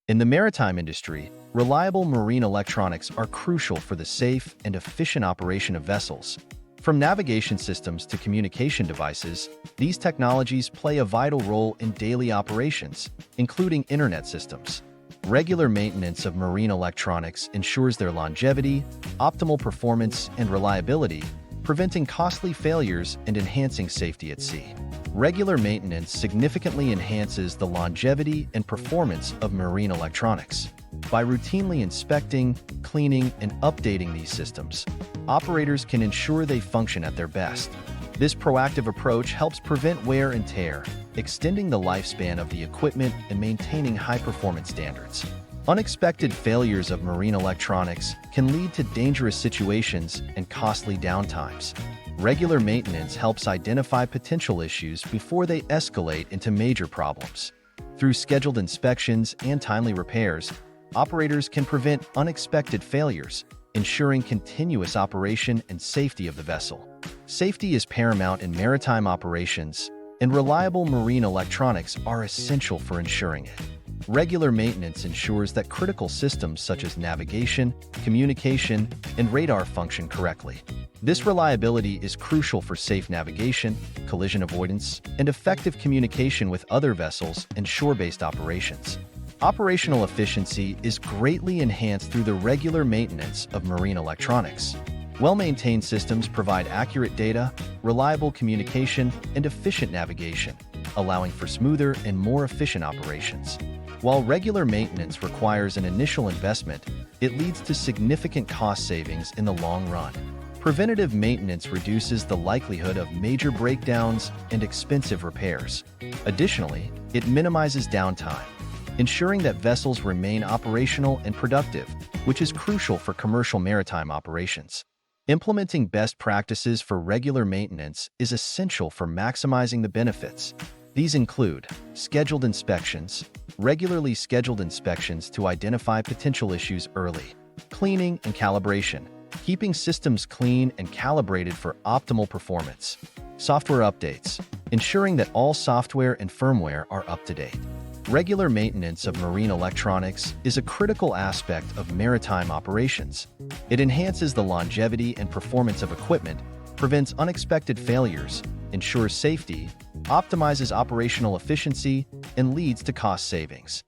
In the maritime industry, reliable marine electronics are crucial for the safe and efficient operation of vessels. From navigation systems to communication devices, these technologies play a vital role in daily operations, including internet systems. Regular maintenance of marine electronics ensures their longevity, optimal performance, and reliability, preventing costly failures and enhancing safety at sea. Regular maintenance significantly enhances the longevity and performance of marine electronics. By routinely inspecting, cleaning, and updating these systems, operators can ensure they function at their best. This proactive approach helps prevent wear and tear, extending the lifespan of the equipment and maintaining high-performance standards. Unexpected failures of marine electronics can lead to dangerous situations and costly downtimes. Regular maintenance helps identify potential issues before they escalate into major problems. Through scheduled inspections and timely repairs, operators can prevent unexpected failures, ensuring continuous operation and safety of the vessel. Safety is paramount in maritime operations, and reliable marine electronics are essential for ensuring it. Regular maintenance ensures that critical systems such as navigation, communication, and radar function correctly. This reliability is crucial for safe navigation, collision avoidance, and effective communication with other vessels and shore-based operations. Operational efficiency is greatly enhanced through the regular maintenance of marine electronics. Well-maintained systems provide accurate data, reliable communication, and efficient navigation, allowing for smoother and more efficient operations. While regular maintenance requires an initial investment, it leads to significant cost savings in the long run. Preventative maintenance reduces the likelihood of major breakdowns and expensive repairs. Additionally, it minimizes downtime, ensuring that vessels remain operational and productive, which is crucial for commercial maritime operations. Implementing best practices for regular maintenance is essential for maximizing the benefits. These include scheduled inspections, regularly scheduled inspections to identify potential issues early, cleaning and calibration, keeping systems clean and calibrated for optimal performance, software updates, ensuring that all software and firmware are up to date. Regular maintenance of marine electronics is a critical aspect of maritime operations. It enhances the longevity and performance of equipment, prevents unexpected failures, ensures safety, optimizes operational efficiency, and leads to cost savings.